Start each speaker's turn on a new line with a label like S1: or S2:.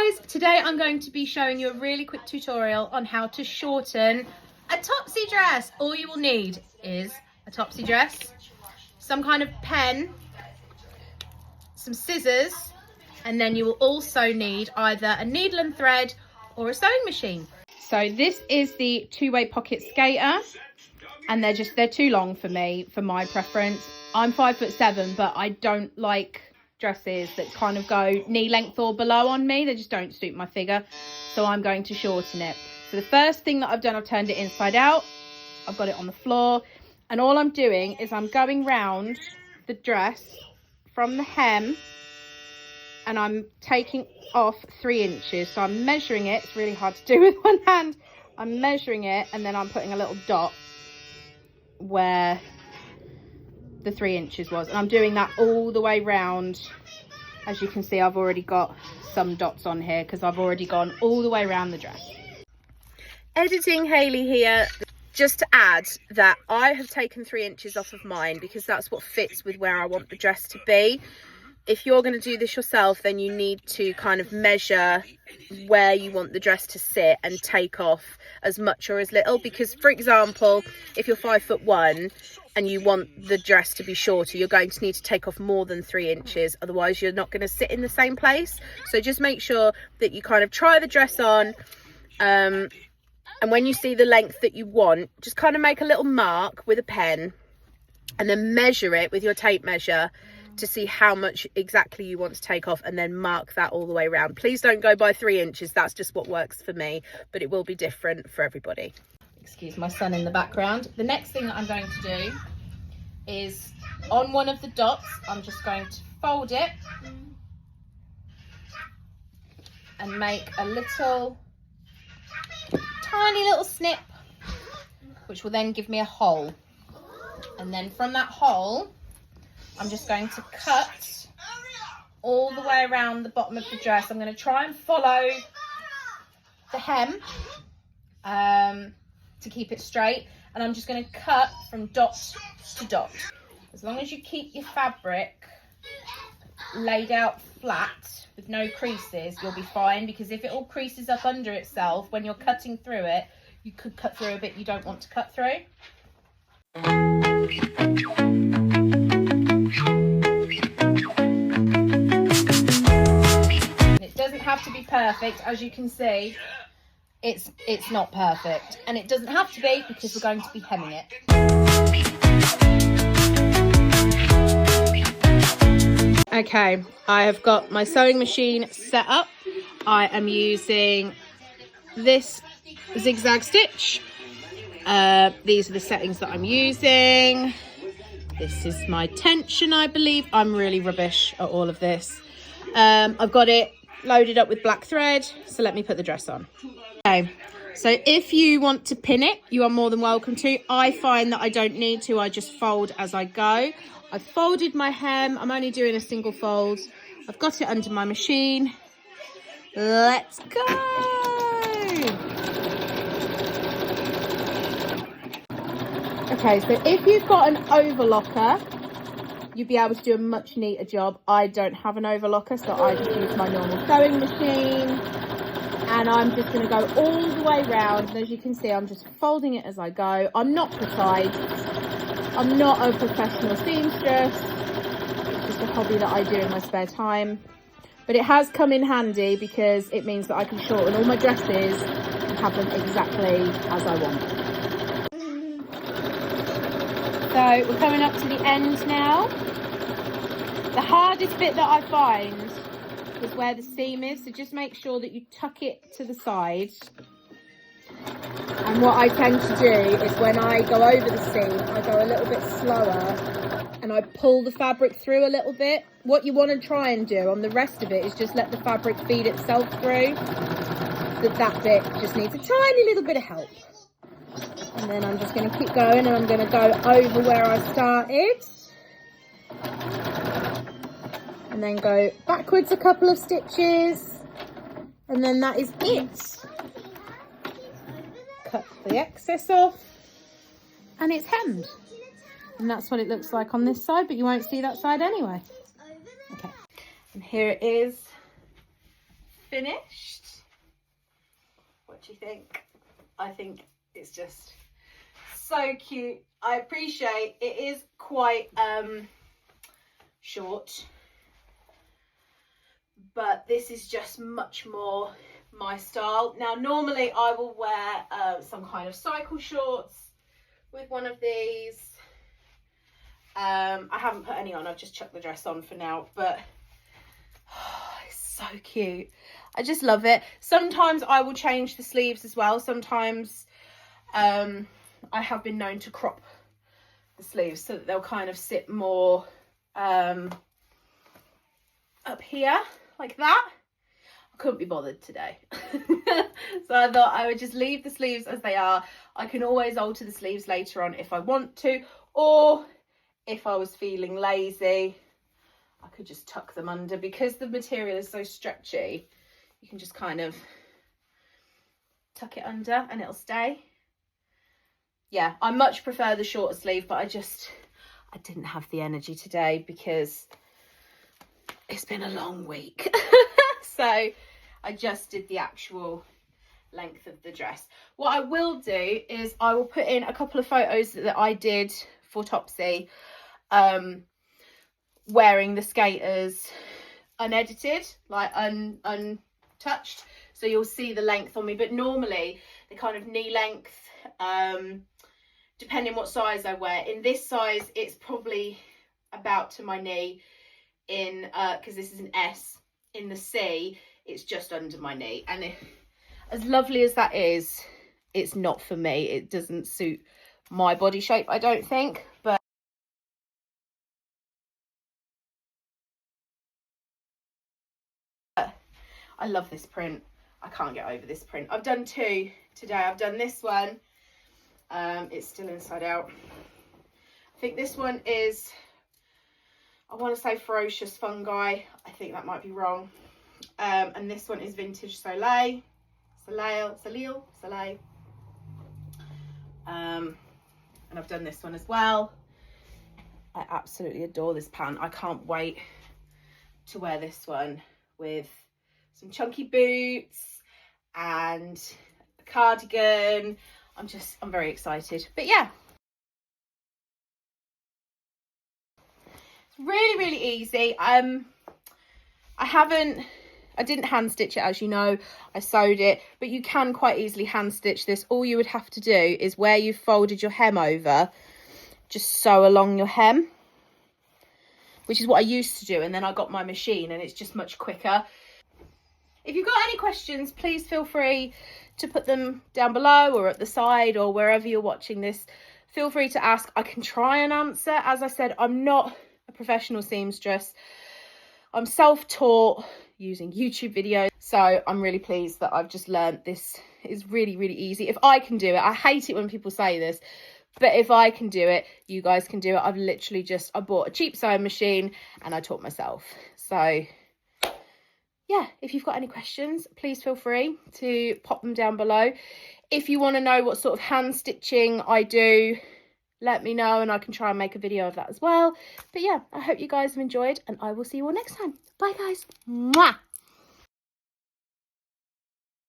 S1: guys, today I'm going to be showing you a really quick tutorial on how to shorten a Topsy dress. All you will need is a Topsy dress, some kind of pen, some scissors, and then you will also need either a needle and thread or a sewing machine. So this is the two-way pocket skater, and they're too long for me, for my preference. I'm 5'7", but I don't like dresses that kind of go knee length or below on me. They just don't suit my figure, so I'm going to shorten it. So the first thing that I've done, I've turned it inside out. I've got it on the floor, and all I'm doing is I'm going round the dress from the hem, and I'm taking off 3 inches. So I'm measuring it. It's really hard to do with one hand. I'm measuring it, and then I'm putting a little dot where the 3 inches was, and I'm doing that all the way round. As you can see, I've already got some dots on here because I've already gone all the way around the dress. Editing Hayley here. Just to add that I have taken 3 inches off of mine because that's what fits with where I want the dress to be. If you're going to do this yourself, then you need to kind of measure where you want the dress to sit and take off as much or as little. Because, for example, if you're 5'1" and you want the dress to be shorter, you're going to need to take off more than 3 inches. Otherwise, you're not going to sit in the same place. So just make sure that you kind of try the dress on. And when you see the length that you want, just kind of make a little mark with a pen and then measure it with your tape measure to see how much exactly you want to take off, and then mark that all the way around. Please don't go by 3 inches. That's just what works for me, but it will be different for everybody. Excuse my son in the background. The next thing that I'm going to do is on one of the dots, I'm just going to fold it and make a little tiny little snip, which will then give me a hole. And then from that hole, I'm just going to cut all the way around the bottom of the dress. I'm going to try and follow the hem to keep it straight. And I'm just going to cut from dot to dot. As long as you keep your fabric laid out flat with no creases, you'll be fine. Because if it all creases up under itself, when you're cutting through it, you could cut through a bit you don't want to cut through. It doesn't have to be perfect. As you can see, it's not perfect, and it doesn't have to be because we're going to be hemming it. Okay, I have got my sewing machine set up. I am using this zigzag stitch. These are the settings that I'm using. This is my tension, I believe. I'm really rubbish at all of this. I've got it loaded up with black thread, so let me put the dress on. Okay, so if you want to pin it, you are more than welcome to. I find that I don't need to. I just fold as I go. I've folded my hem. I'm only doing a single fold. I've got it under my machine. Let's go. Okay, so if you've got an overlocker, you'll be able to do a much neater job. I don't have an overlocker, so I just use my normal sewing machine. And I'm just going to go all the way around. And as you can see, I'm just folding it as I go. I'm not precise. I'm not a professional seamstress. It's just a hobby that I do in my spare time. But it has come in handy because it means that I can shorten all my dresses and have them exactly as I want. So we're coming up to the end now. The hardest bit that I find is where the seam is, so just make sure that you tuck it to the side. And what I tend to do is when I go over the seam, I go a little bit slower and I pull the fabric through a little bit. What you want to try and do on the rest of it is just let the fabric feed itself through. That bit just needs a tiny little bit of help. And then I'm just going to keep going, and I'm going to go over where I started. And then go backwards a couple of stitches. And then that is it. Cut the excess off. And it's hemmed. And that's what it looks like on this side, but you won't see that side anyway. Okay. And here it is finished. What do you think? I think it's just so cute. I appreciate it is quite short, but this is just much more my style. Now normally I will wear some kind of cycle shorts with one of these. I haven't put any on, I've just chucked the dress on for now, but it's so cute. I just love it. Sometimes I will change the sleeves as well. Sometimes I have been known to crop the sleeves so that they'll kind of sit more up here like that. I couldn't be bothered today. So I thought I would just leave the sleeves as they are. I can always alter the sleeves later on if I want to, or if I was feeling lazy, I could just tuck them under. Because the material is so stretchy, you can just kind of tuck it under and it'll stay. Yeah, I much prefer the shorter sleeve, but I didn't have the energy today because it's been a long week. So I just did the actual length of the dress. What I will do is I will put in a couple of photos that I did for Topsy, wearing the skaters unedited, like untouched, so you'll see the length on me. But normally the kind of knee length, depending what size I wear. In this size it's probably about to my knee. In because this is an S. In the C it's just under my knee, and as lovely as that is, it's not for me. It doesn't suit my body shape, I don't think. But I love this print. I can't get over this print. I've done two today. I've done this one. It's still inside out. I think this one is, I want to say Ferocious Fungi. I think that might be wrong. And this one is Vintage Soleil. And I've done this one as well. I absolutely adore this pant. I can't wait to wear this one with some chunky boots and a cardigan. I'm very excited. But yeah, it's really, really easy. I didn't hand stitch it, as you know. I sewed it, but you can quite easily hand stitch this. All you would have to do is where you've folded your hem over, just sew along your hem, which is what I used to do, and then I got my machine and it's just much quicker. If you've got any questions, please feel free to put them down below or at the side or wherever you're watching this. Feel free to ask. I can try and answer. As I said, I'm not a professional seamstress. I'm self-taught using YouTube videos, so I'm really pleased that I've just learned this is really, really easy. If I can do it, I hate it when people say this, but if I can do it, you guys can do it. I've literally I bought a cheap sewing machine and I taught myself. So yeah, if you've got any questions, please feel free to pop them down below. If you want to know what sort of hand stitching I do, let me know and I can try and make a video of that as well. But yeah, I hope you guys have enjoyed and I will see you all next time. Bye guys. Mwah!